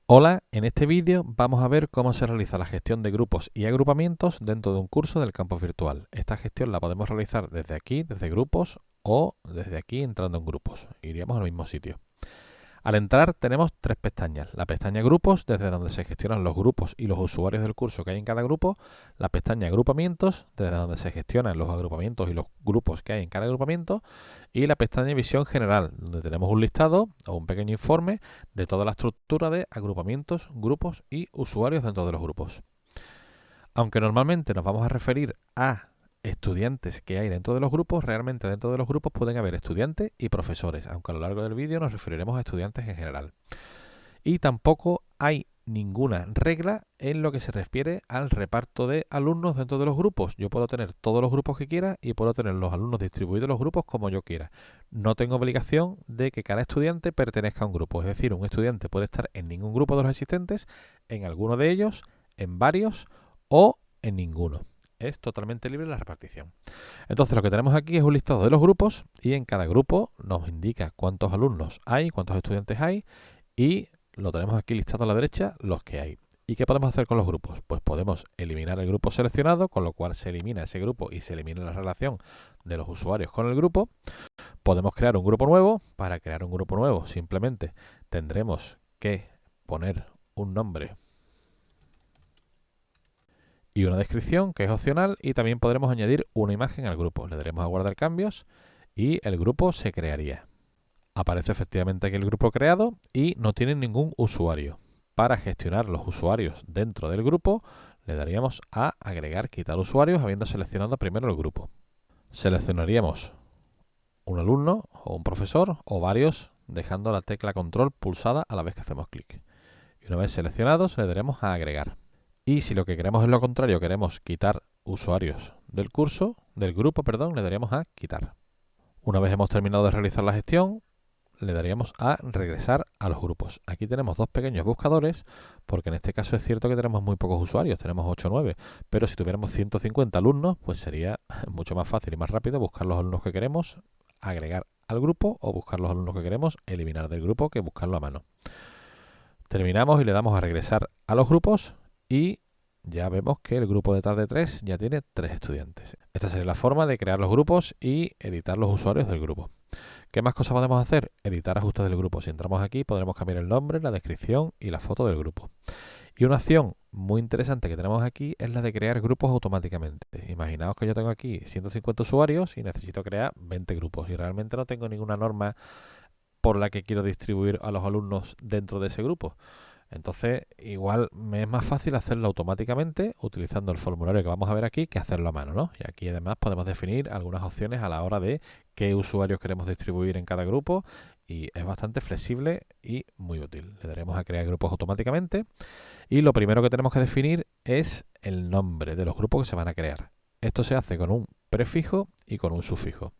Hola, en este vídeo vamos a ver cómo se realiza la gestión de grupos y agrupamientos dentro de un curso del campus virtual. Esta gestión la podemos realizar desde aquí, desde grupos, o desde aquí entrando en grupos. Iríamos al mismo sitio. Al entrar tenemos tres pestañas. La pestaña grupos, desde donde se gestionan los grupos y los usuarios del curso que hay en cada grupo. La pestaña agrupamientos, desde donde se gestionan los agrupamientos y los grupos que hay en cada agrupamiento. Y la pestaña visión general, donde tenemos un listado o un pequeño informe de toda la estructura de agrupamientos, grupos y usuarios dentro de los grupos. Aunque normalmente nos vamos a referir a estudiantes que hay dentro de los grupos, realmente dentro de los grupos pueden haber estudiantes y profesores, aunque a lo largo del vídeo nos referiremos a estudiantes en general. Y tampoco hay ninguna regla en lo que se refiere al reparto de alumnos dentro de los grupos. Yo puedo tener todos los grupos que quiera y puedo tener los alumnos distribuidos en los grupos como yo quiera. No tengo obligación de que cada estudiante pertenezca a un grupo. Es decir, un estudiante puede estar en ningún grupo de los existentes, en alguno de ellos, en varios o en ninguno. Es totalmente libre la repartición. Entonces lo que tenemos aquí es un listado de los grupos y en cada grupo nos indica cuántos alumnos hay, cuántos estudiantes hay y lo tenemos aquí listado a la derecha los que hay. ¿Y qué podemos hacer con los grupos? Pues podemos eliminar el grupo seleccionado, con lo cual se elimina ese grupo y se elimina la relación de los usuarios con el grupo. Podemos crear un grupo nuevo. Para crear un grupo nuevo simplemente tendremos que poner un nombre y una descripción, que es opcional, y también podremos añadir una imagen al grupo. Le daremos a guardar cambios y el grupo se crearía. Aparece efectivamente aquí el grupo creado y no tiene ningún usuario. Para gestionar los usuarios dentro del grupo, le daríamos a agregar, quitar usuarios, habiendo seleccionado primero el grupo. Seleccionaríamos un alumno o un profesor o varios, dejando la tecla control pulsada a la vez que hacemos clic. Y una vez seleccionados, le daremos a agregar. Y si lo que queremos es lo contrario, queremos quitar usuarios del curso, del grupo, perdón, le daríamos a quitar. Una vez hemos terminado de realizar la gestión, le daríamos a regresar a los grupos. Aquí tenemos dos pequeños buscadores, porque en este caso es cierto que tenemos muy pocos usuarios, tenemos 8 o 9, pero si tuviéramos 150 alumnos, pues sería mucho más fácil y más rápido buscar los alumnos que queremos, agregar al grupo o buscar los alumnos que queremos, eliminar del grupo que buscarlo a mano. Terminamos y le damos a regresar a los grupos y ya vemos que el grupo detrás de 3 ya tiene 3 estudiantes. Esta sería la forma de crear los grupos y editar los usuarios del grupo. ¿Qué más cosas podemos hacer? Editar ajustes del grupo. Si entramos aquí podremos cambiar el nombre, la descripción y la foto del grupo. Y una opción muy interesante que tenemos aquí es la de crear grupos automáticamente. Imaginaos que yo tengo aquí 150 usuarios y necesito crear 20 grupos y realmente no tengo ninguna norma por la que quiero distribuir a los alumnos dentro de ese grupo. Entonces, igual me es más fácil hacerlo automáticamente utilizando el formulario que vamos a ver aquí que hacerlo a mano, ¿no? Y aquí además podemos definir algunas opciones a la hora de qué usuarios queremos distribuir en cada grupo y es bastante flexible y muy útil. Le daremos a crear grupos automáticamente y lo primero que tenemos que definir es el nombre de los grupos que se van a crear. Esto se hace con un prefijo y con un sufijo.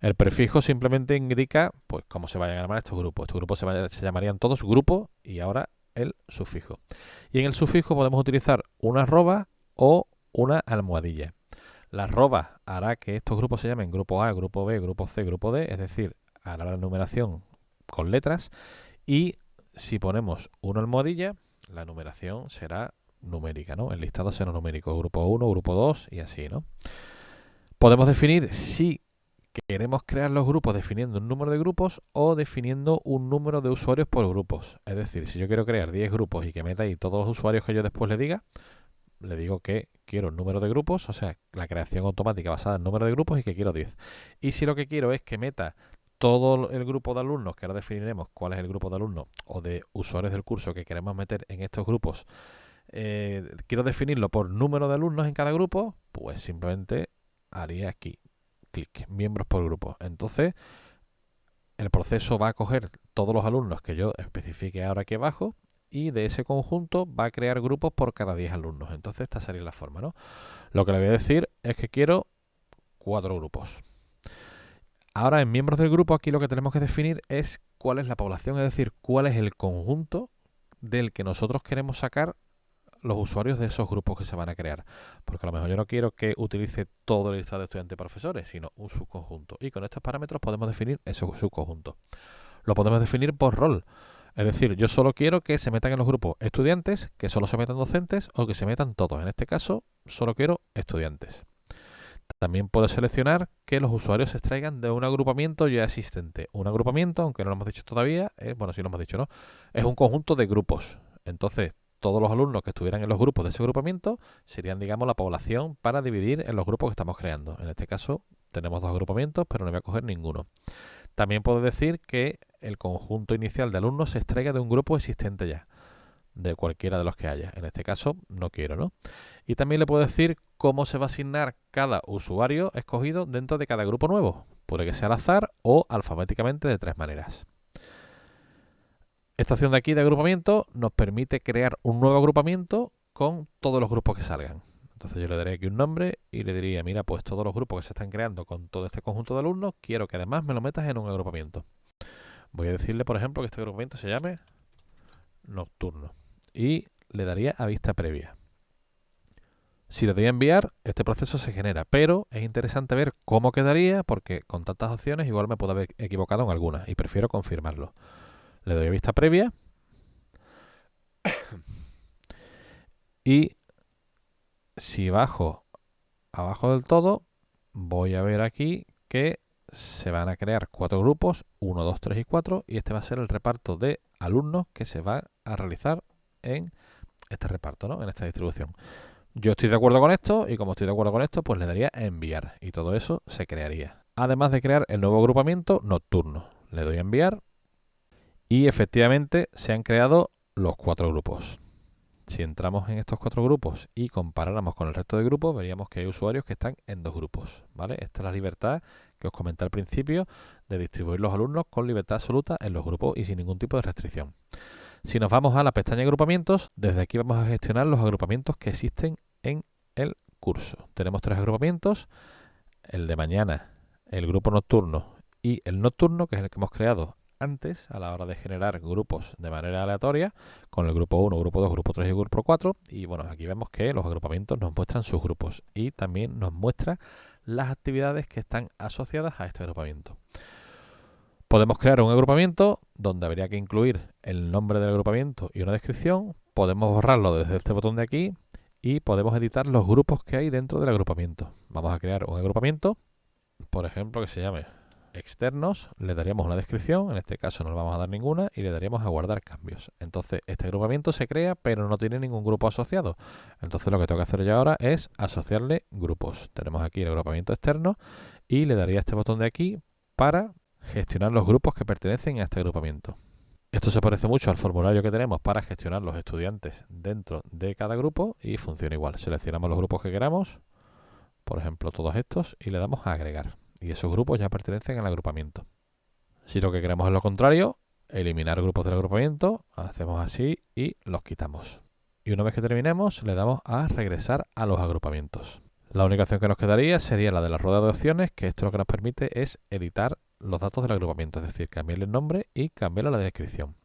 El prefijo simplemente indica pues cómo se vayan a llamar estos grupos. Estos grupos se llamarían todos grupo y ahora el sufijo. Y en el sufijo podemos utilizar una arroba o una almohadilla. La arroba hará que estos grupos se llamen grupo A, grupo B, grupo C, grupo D, es decir, hará la numeración con letras. Y si ponemos una almohadilla, la numeración será numérica, ¿no? El listado será numérico, grupo 1, grupo 2 y así, ¿no? Podemos definir si queremos crear los grupos definiendo un número de grupos o definiendo un número de usuarios por grupos. Es decir, si yo quiero crear 10 grupos y que meta ahí todos los usuarios que yo después le diga, le digo que quiero un número de grupos, o sea, la creación automática basada en número de grupos y que quiero 10. Y si lo que quiero es que meta todo el grupo de alumnos, que ahora definiremos cuál es el grupo de alumnos o de usuarios del curso que queremos meter en estos grupos, quiero definirlo por número de alumnos en cada grupo, pues simplemente haría aquí clic, miembros por grupo. Entonces, el proceso va a coger todos los alumnos que yo especifique ahora aquí abajo y de ese conjunto va a crear grupos por cada 10 alumnos. Entonces, esta sería la forma, ¿no? Lo que le voy a decir es que quiero 4 grupos. Ahora, en miembros del grupo, aquí lo que tenemos que definir es cuál es la población, es decir, cuál es el conjunto del que nosotros queremos sacar los usuarios de esos grupos que se van a crear. Porque a lo mejor yo no quiero que utilice todo el listado de estudiantes y profesores, sino un subconjunto. Y con estos parámetros podemos definir esos subconjuntos. Lo podemos definir por rol. Es decir, yo solo quiero que se metan en los grupos estudiantes, que solo se metan docentes o que se metan todos. En este caso, solo quiero estudiantes. También puedo seleccionar que los usuarios se extraigan de un agrupamiento ya existente. Un agrupamiento, aunque no lo hemos dicho todavía, bueno, sí lo hemos dicho, ¿no? Es un conjunto de grupos. Entonces, todos los alumnos que estuvieran en los grupos de ese agrupamiento serían, digamos, la población para dividir en los grupos que estamos creando. En este caso, tenemos 2 agrupamientos, pero no voy a coger ninguno. También puedo decir que el conjunto inicial de alumnos se extraiga de un grupo existente ya, de cualquiera de los que haya. En este caso, no quiero, ¿no? Y también le puedo decir cómo se va a asignar cada usuario escogido dentro de cada grupo nuevo. Puede que sea al azar o alfabéticamente de 3 maneras. Esta opción de aquí de agrupamiento nos permite crear un nuevo agrupamiento con todos los grupos que salgan. Entonces yo le daré aquí un nombre y le diría, mira, pues todos los grupos que se están creando con todo este conjunto de alumnos, quiero que además me lo metas en un agrupamiento. Voy a decirle, por ejemplo, que este agrupamiento se llame Nocturno. Y le daría a vista previa. Si le doy a enviar, este proceso se genera, pero es interesante ver cómo quedaría porque con tantas opciones igual me puedo haber equivocado en algunas y prefiero confirmarlo. Le doy a vista previa y si bajo abajo del todo, voy a ver aquí que se van a crear 4 grupos, 1, 2, 3 y 4, y este va a ser el reparto de alumnos que se va a realizar en este reparto, ¿no? En esta distribución. Yo estoy de acuerdo con esto y como estoy de acuerdo con esto, pues le daría a enviar y todo eso se crearía. Además de crear el nuevo agrupamiento nocturno. Le doy a enviar y efectivamente se han creado los 4 grupos. Si entramos en estos 4 grupos y comparáramos con el resto de grupos, veríamos que hay usuarios que están en 2 grupos, ¿vale? Esta es la libertad que os comenté al principio de distribuir los alumnos con libertad absoluta en los grupos y sin ningún tipo de restricción. Si nos vamos a la pestaña de agrupamientos, desde aquí vamos a gestionar los agrupamientos que existen en el curso. Tenemos 3 agrupamientos, el de mañana, el grupo nocturno y el nocturno, que es el que hemos creado antes a la hora de generar grupos de manera aleatoria, con el grupo 1, grupo 2, grupo 3 y grupo 4. Y bueno, aquí vemos que los agrupamientos nos muestran sus grupos y también nos muestra las actividades que están asociadas a este agrupamiento. Podemos crear un agrupamiento donde habría que incluir el nombre del agrupamiento y una descripción. Podemos borrarlo desde este botón de aquí y podemos editar los grupos que hay dentro del agrupamiento. Vamos a crear un agrupamiento, por ejemplo, que se llame externos, le daríamos una descripción, en este caso no le vamos a dar ninguna, y le daríamos a guardar cambios. Entonces este agrupamiento se crea, pero no tiene ningún grupo asociado. Entonces lo que tengo que hacer yo ahora es asociarle grupos. Tenemos aquí el agrupamiento externo y le daría este botón de aquí para gestionar los grupos que pertenecen a este agrupamiento. Esto se parece mucho al formulario que tenemos para gestionar los estudiantes dentro de cada grupo y funciona igual. Seleccionamos los grupos que queramos, por ejemplo todos estos, y le damos a agregar. Y esos grupos ya pertenecen al agrupamiento. Si lo que queremos es lo contrario, eliminar grupos del agrupamiento, hacemos así y los quitamos. Y una vez que terminemos, le damos a regresar a los agrupamientos. La única opción que nos quedaría sería la de la rueda de opciones, que esto lo que nos permite es editar los datos del agrupamiento, es decir, cambiarle el nombre y cambiarle la descripción.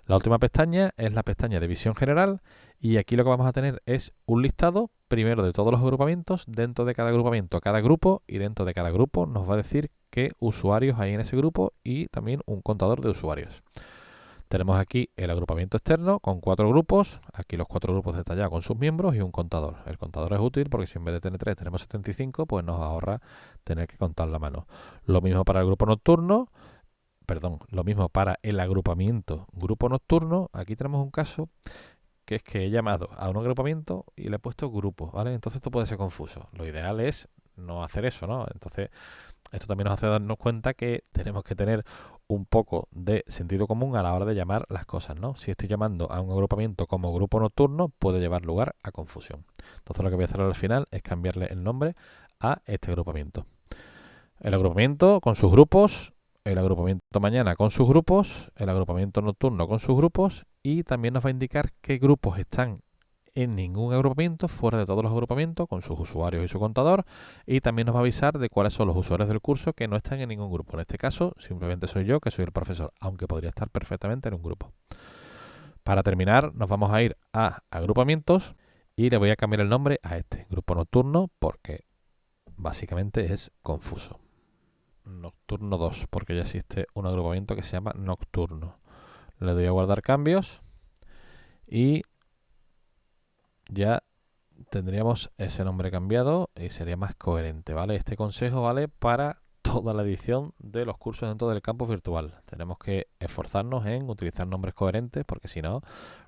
La última pestaña es la pestaña de visión general y aquí lo que vamos a tener es un listado primero de todos los agrupamientos, dentro de cada agrupamiento, cada grupo, y dentro de cada grupo nos va a decir qué usuarios hay en ese grupo y también un contador de usuarios. Tenemos aquí el agrupamiento externo con 4 grupos, aquí los 4 grupos detallados con sus miembros y un contador. El contador es útil porque si en vez de tener 3 tenemos 75, pues nos ahorra tener que contar la mano. Lo mismo para el grupo nocturno, lo mismo para el agrupamiento grupo nocturno. Aquí tenemos un caso que es que he llamado a un agrupamiento y le he puesto grupo, ¿vale? Entonces esto puede ser confuso. Lo ideal es no hacer eso, ¿no? Entonces esto también nos hace darnos cuenta que tenemos que tener un poco de sentido común a la hora de llamar las cosas, ¿no? Si estoy llamando a un agrupamiento como grupo nocturno, puede llevar lugar a confusión. Entonces lo que voy a hacer al final es cambiarle el nombre a este agrupamiento. El agrupamiento con sus grupos, el agrupamiento mañana con sus grupos, el agrupamiento nocturno con sus grupos, y también nos va a indicar qué grupos están en ningún agrupamiento, fuera de todos los agrupamientos, con sus usuarios y su contador, y también nos va a avisar de cuáles son los usuarios del curso que no están en ningún grupo. En este caso, simplemente soy yo, que soy el profesor, aunque podría estar perfectamente en un grupo. Para terminar, nos vamos a ir a agrupamientos y le voy a cambiar el nombre a este, grupo nocturno, porque básicamente es confuso. Nocturno 2, porque ya existe un agrupamiento que se llama nocturno. Le doy a guardar cambios y ya tendríamos ese nombre cambiado y sería más coherente, ¿vale? Este consejo vale para toda la edición de los cursos dentro del campus virtual. Tenemos que esforzarnos en utilizar nombres coherentes porque si no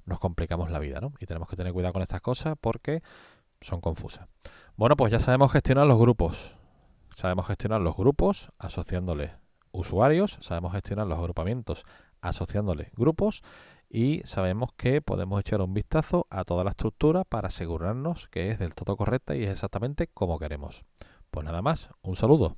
nos complicamos la vida, ¿no? Y tenemos que tener cuidado con estas cosas porque son confusas. Bueno, pues ya sabemos gestionar los grupos. Sabemos gestionar los grupos asociándoles usuarios, sabemos gestionar los agrupamientos asociándoles grupos y sabemos que podemos echar un vistazo a toda la estructura para asegurarnos que es del todo correcta y es exactamente como queremos. Pues nada más, un saludo.